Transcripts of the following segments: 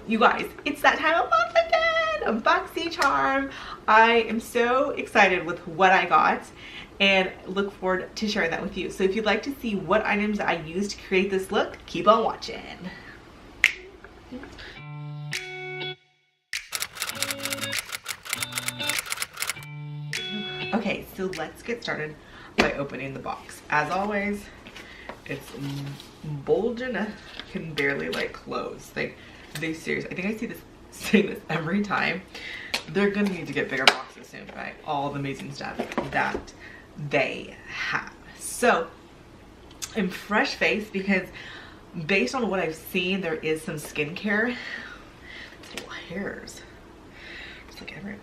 You guys, it's that time of month again, Boxycharm. I am so excited with what I got and look forward to sharing that with you. So if you'd like to see what items I used to create this look, keep on watching. Okay, so let's get started by opening the box. As always, it's bulging, can barely like close. Like, they seriously, I think I see this saying this every time. They're gonna need to get bigger boxes soon, right? All the amazing stuff that they have. So I'm fresh faced because based on what I've seen, there is some skincare. These little hairs just like everywhere.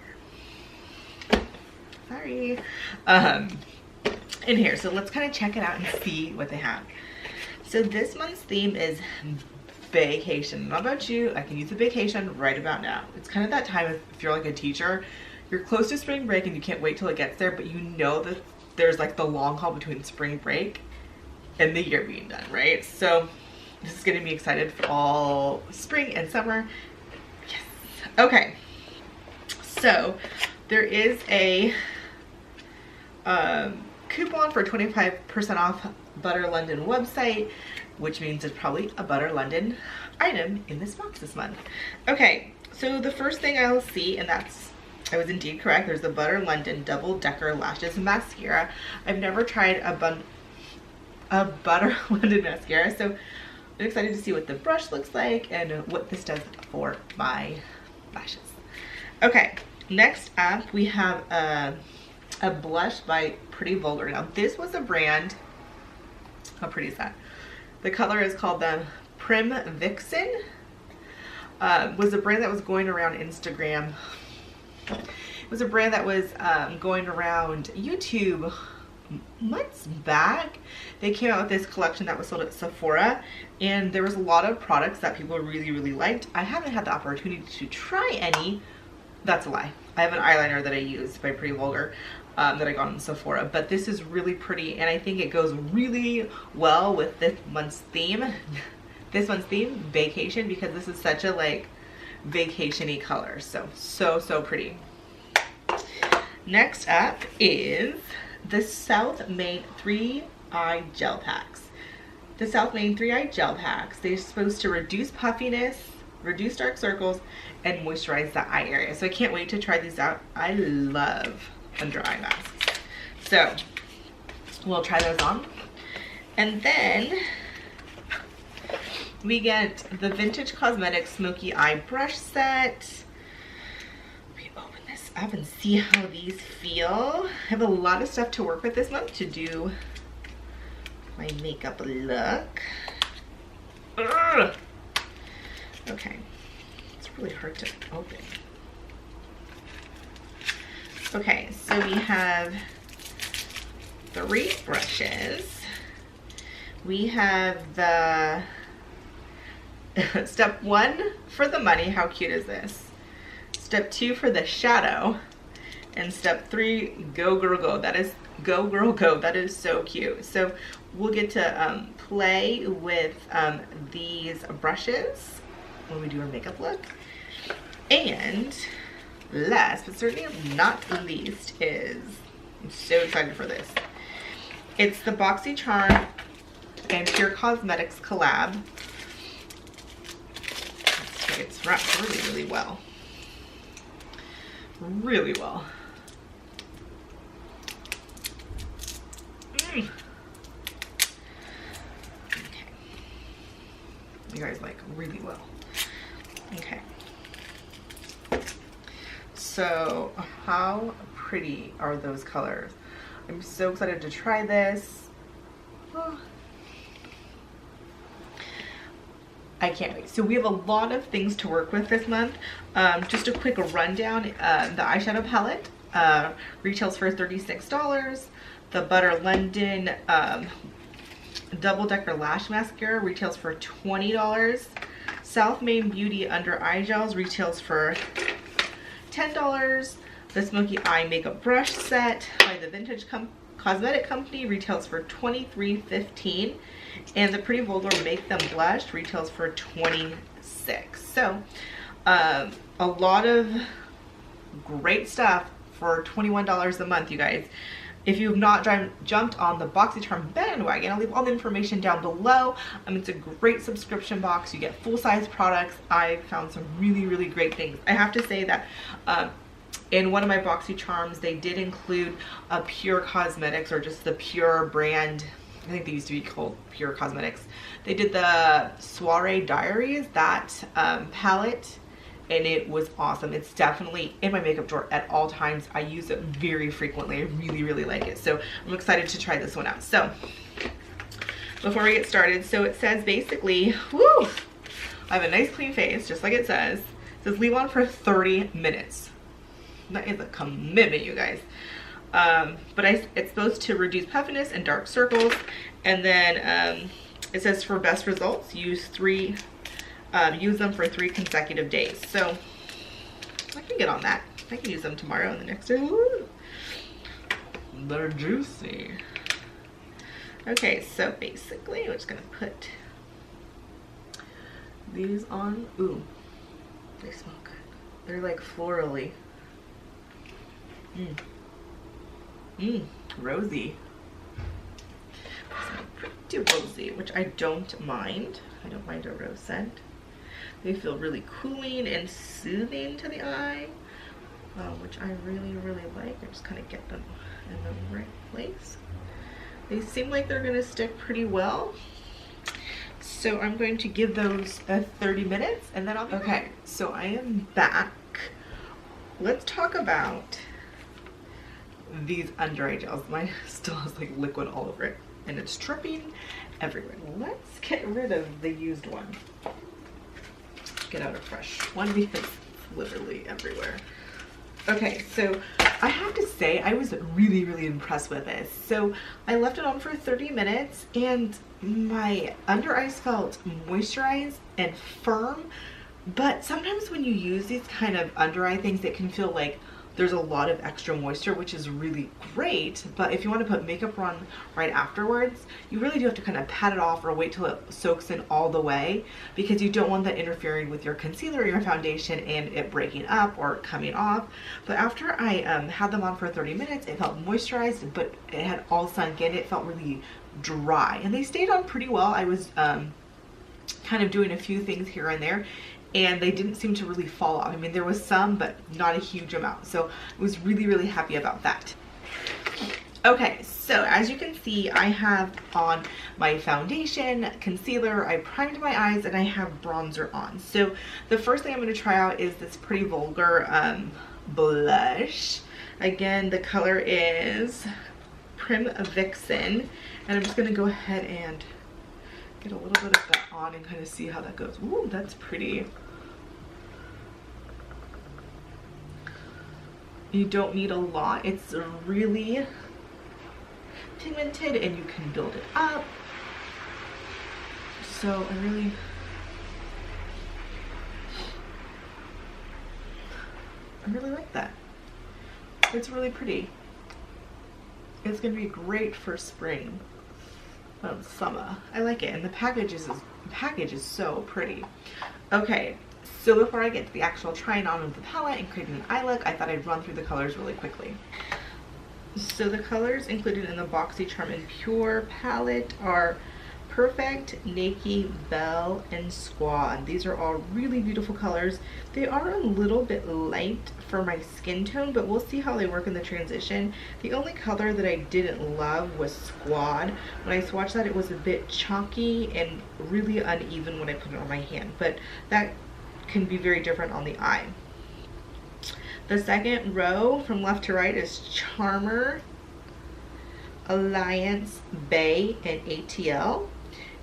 Sorry. In here, so let's kind of check it out and see what they have. So this month's theme is vacation. Not about you, I can use a vacation right about now. It's kind of that time if you're like a teacher, you're close to spring break and you can't wait till it gets there, but you know that there's like the long haul between spring break and the year being done, right? So this is getting me excited for all spring and summer. Yes. Okay, so there is a coupon for 25% off Butter London website, which means it's probably a Butter London item in this box this month. Okay, so the first thing I'll see, and that's, I was indeed correct, there's the Butter London Double Decker Lashes Mascara. I've never tried a Butter London mascara, so I'm excited to see what the brush looks like and what this does for my lashes. Okay, next up we have a blush by Pretty Vulgar. Now this was a brand, how pretty is that? The color is called the Prim Vixen. Was a brand that was going around Instagram. It was a brand that was going around YouTube months back. They came out with this collection that was sold at Sephora, and there was a lot of products that people really liked. I haven't had the opportunity to try any. That's a lie. I have an eyeliner that I use by Pretty Vulgar that I got in Sephora, but this is really pretty and I think it goes really well with this month's theme. This month's theme, vacation, because this is such a like vacation-y color. So pretty. Next up is the South Main 3-Eye Gel Packs. The South Main 3-Eye Gel Packs, they're supposed to reduce puffiness, reduce dark circles, and moisturize the eye area. So I can't wait to try these out. I love under eye masks. So we'll try those on. And then we get the Vintage Cosmetics Smoky Eye Brush Set. Let me open this up and see how these feel. I have a lot of stuff to work with this month to do my makeup look. Ugh. Okay, it's really hard to open. Okay, so we have 3 brushes. We have the step 1 for the money. How cute is this? Step 2 for the shadow, and step 3, go girl go. That is go girl go. That is so cute. So we'll get to play with these brushes when we do our makeup look. And last but certainly not least is, I'm so excited for this. It's the Boxycharm and Pure Cosmetics collab. It's wrapped really well. Really well. Okay. You guys like really well. Okay. So how pretty are those colors? I'm so excited to try this. Oh. I can't wait. So we have a lot of things to work with this month. Just a quick rundown. The eyeshadow palette retails for $36. The Butter London Double Decker Lash Mascara retails for $20. South Main Beauty Under Eye Gels retails for $10. The Smoky Eye Makeup Brush Set by the Vintage Cosmetic Company retails for $23.15. And the Pretty Vulgar Make Them Blush retails for $26. So A lot of great stuff for $21 a month, you guys. If you have not jumped on the Boxycharm bandwagon, I'll leave all the information down below. It's a great subscription box. You get full-size products. I found some really, really great things. I have to say that in one of my Boxycharms, they did include a Pure Cosmetics, or just the Pure brand. I think they used to be called Pure Cosmetics. They did the Soiree Diaries, that palette, and it was awesome. It's definitely in my makeup drawer at all times. I use it very frequently. I really, really like it. So I'm excited to try this one out. So before we get started, so it says basically, woo, I have a nice clean face, just like it says. It says leave on for 30 minutes. That is a commitment, you guys. But it's supposed to reduce puffiness and dark circles. And then it says for best results, use them for 3 consecutive days. So I can get on that. I can use them tomorrow and the next day. Ooh, they're juicy. Okay, so basically we're just gonna put these on. Ooh, they smell good. They're like florally. Rosy. Pretty rosy, which I don't mind. I don't mind a rose scent. They feel really cooling and soothing to the eye, which I really, really like. I just kind of get them in the right place. They seem like they're gonna stick pretty well. So I'm going to give those 30 minutes and then I'll be okay. So I am back. Let's talk about these under eye gels. Mine still has like liquid all over it and it's dripping everywhere. Let's get rid of the used one. Get out a fresh one because it's literally everywhere. Okay, so I have to say I was really, really impressed with this. So I left it on for 30 minutes and my under eyes felt moisturized and firm, but sometimes when you use these kind of under eye things, it can feel like there's a lot of extra moisture, which is really great. But if you want to put makeup on right afterwards, you really do have to kind of pat it off or wait till it soaks in all the way, because you don't want that interfering with your concealer or your foundation and it breaking up or coming off. But after I had them on for 30 minutes, it felt moisturized, but it had all sunk in. It felt really dry and they stayed on pretty well. I was kind of doing a few things here and there, and they didn't seem to really fall off. I mean, there was some, but not a huge amount. So I was really, really happy about that. Okay, so as you can see, I have on my foundation, concealer, I primed my eyes, and I have bronzer on. So the first thing I'm going to try out is this Pretty Vulgar blush. Again, the color is Prim Vixen, and I'm just going to go ahead and get a little bit of that on and kind of see how that goes. Ooh, that's pretty. You don't need a lot. It's really pigmented and you can build it up. So I really like that. It's really pretty. It's gonna be great for spring, summer. I like it, and the package is so pretty. Okay, so before I get to the actual trying on of the palette and creating an eye look, I thought I'd run through the colors really quickly. So the colors included in the Boxycharm and Pure palette are Perfect, Naked, Belle, and Squad. These are all really beautiful colors. They are a little bit light for my skin tone, but we'll see how they work in the transition. The only color that I didn't love was Squad. When I swatched that, it was a bit chalky and really uneven when I put it on my hand, but that can be very different on the eye. The second row from left to right is Charmer, Alliance, Bay, and ATL.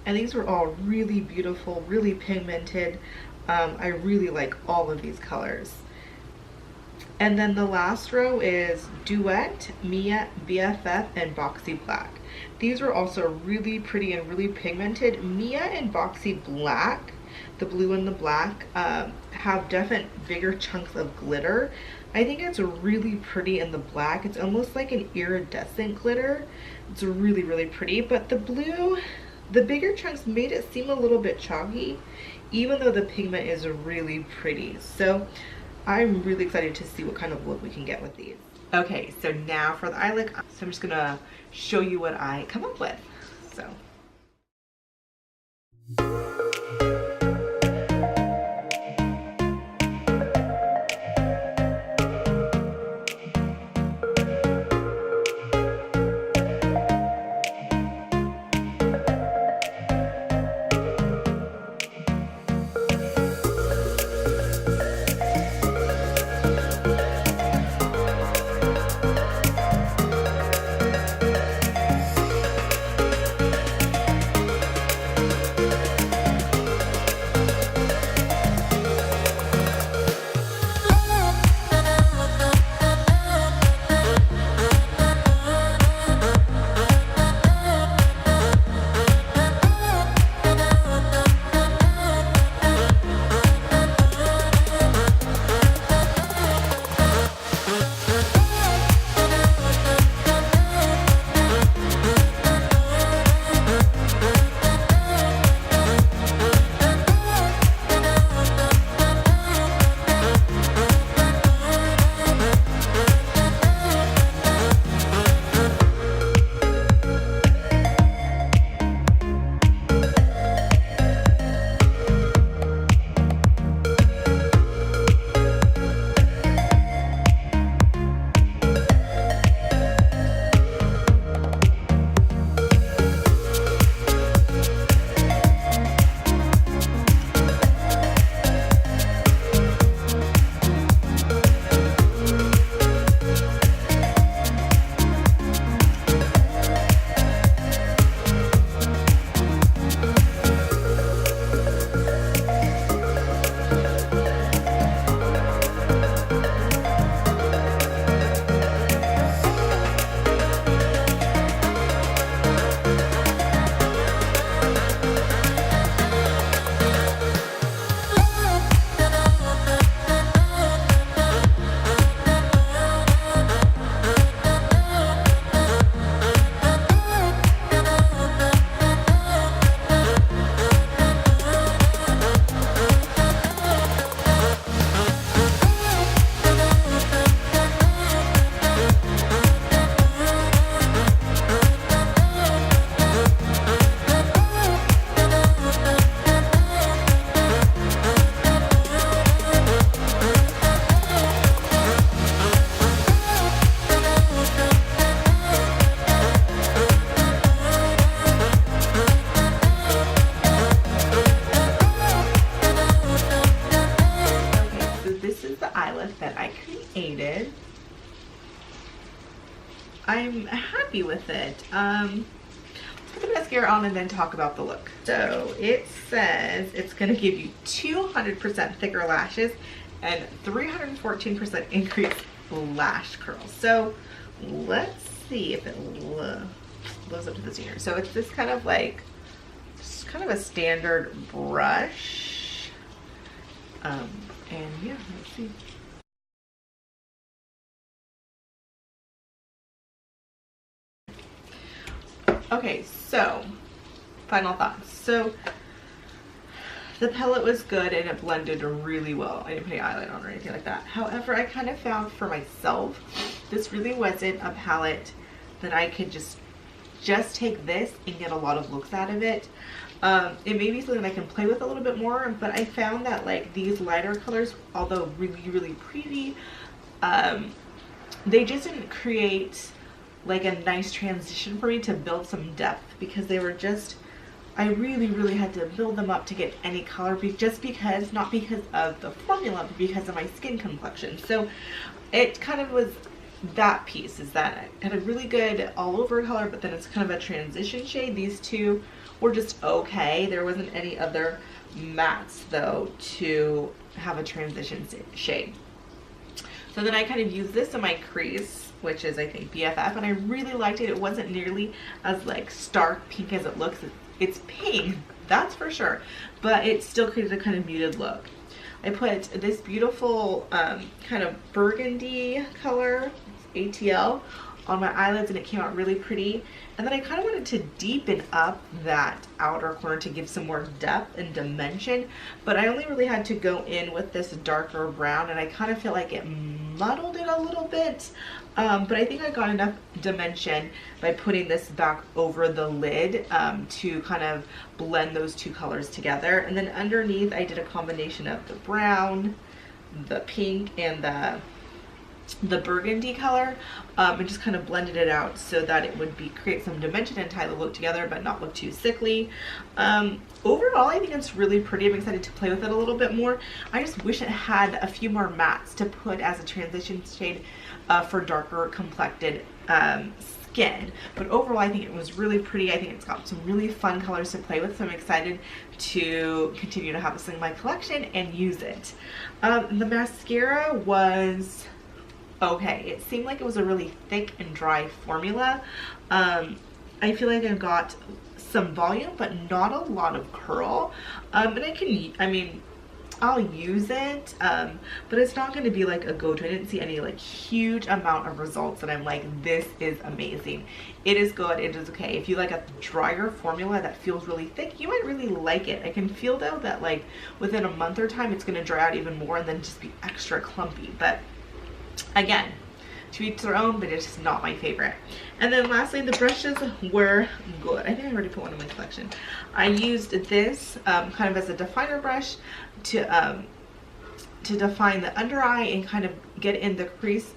And these were all really beautiful, really pigmented. I really like all of these colors. And then the last row is Duet, Mia, BFF, and Boxy Black. These were also really pretty and really pigmented. Mia and Boxy Black, the blue and the black, have definite bigger chunks of glitter. I think it's really pretty in the black. It's almost like an iridescent glitter. It's really, really pretty. But the blue, the bigger chunks made it seem a little bit chalky, even though the pigment is really pretty. So I'm really excited to see what kind of look we can get with these. Okay, so now for the eye look, so I'm just gonna show you what I come up with. So. I'm happy with it. Let's put the mascara on and then talk about the look. So it says it's gonna give you 200% thicker lashes and 314% increased lash curls. So let's see if it lives up to the standard. So it's this kind of like, just kind of a standard brush. And yeah, let's see. Okay, so final thoughts. So the palette was good and it blended really well. I didn't put any eyeliner on or anything like that. However, I kind of found for myself, this really wasn't a palette that I could just take this and get a lot of looks out of it. It may be something I can play with a little bit more, but I found that like these lighter colors, although really pretty, they just didn't create like a nice transition for me to build some depth, because they were just, I really had to build them up to get any color, just because, not because of the formula, but because of my skin complexion. So it kind of was that piece, is that it had a really good all over color, but then it's kind of a transition shade. These two were just okay. There wasn't any other mattes though to have a transition shade. So then I kind of used this in my crease, which is I think BFF, and I really liked it. It wasn't nearly as like stark pink as it looks. It's pink, that's for sure, but it still created a kind of muted look. I put this beautiful kind of burgundy color, ATL, on my eyelids and it came out really pretty. And then I kind of wanted to deepen up that outer corner to give some more depth and dimension, but I only really had to go in with this darker brown, and I kind of feel like it muddled it a little bit. But I think I got enough dimension by putting this back over the lid to kind of blend those two colors together. And then underneath I did a combination of the brown, the pink, and the burgundy color, and just kind of blended it out so that it would create some dimension and tie the look together but not look too sickly. Overall, I think it's really pretty. I'm excited to play with it a little bit more. I just wish it had a few more mattes to put as a transition shade for darker complected skin. But overall, I think it was really pretty. I think it's got some really fun colors to play with, so I'm excited to continue to have this in my collection and use it. The mascara was okay. It seemed like it was a really thick and dry formula. I feel like I've got some volume but not a lot of curl, and I'll use it, but it's not going to be like a go-to. I didn't see any like huge amount of results that I'm like, this is amazing. It is good, it is okay. If you like a drier formula that feels really thick, you might really like it. I can feel though that like within a month or time it's going to dry out even more and then just be extra clumpy. But again, to each their own, but it's just not my favorite. And then lastly, the brushes were good. I think I already put one in my collection. I used this kind of as a definer brush to define the under eye and kind of get in the crease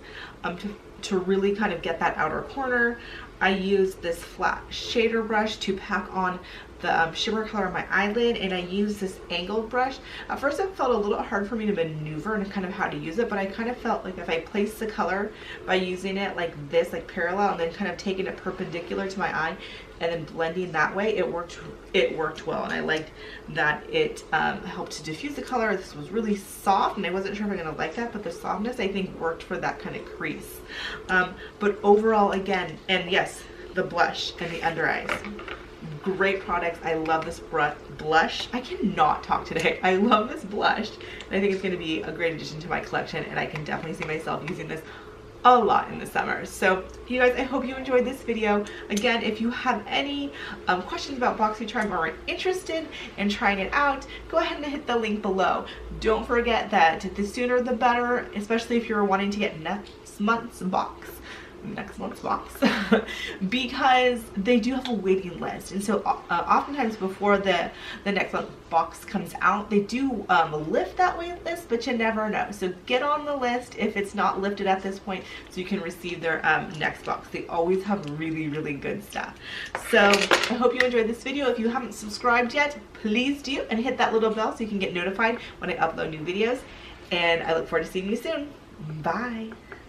to really kind of get that outer corner. I used this flat shader brush to pack on the shimmer color on my eyelid, and I used this angled brush. At first it felt a little hard for me to maneuver and kind of how to use it, but I kind of felt like if I placed the color by using it like this, like parallel, and then kind of taking it perpendicular to my eye and then blending that way, it worked well. And I liked that it helped to diffuse the color. This was really soft, and I wasn't sure if I'm gonna like that, but the softness I think worked for that kind of crease. But overall, again, and yes, the blush and the under eyes, great products. I love this blush. I cannot talk today. I love this blush. I think it's going to be a great addition to my collection, and I can definitely see myself using this a lot in the summer. So you guys, I hope you enjoyed this video. Again, if you have any questions about Boxycharm or are interested in trying it out, go ahead and hit the link below. Don't forget that the sooner the better, especially if you're wanting to get next month's box, because they do have a waiting list. And so oftentimes before the next month box comes out, they do lift that waiting list, but you never know. So get on the list if it's not lifted at this point, so you can receive their next box. They always have really, really good stuff. So I hope you enjoyed this video. If you haven't subscribed yet, please do, and hit that little bell so you can get notified when I upload new videos. And I look forward to seeing you soon. Bye.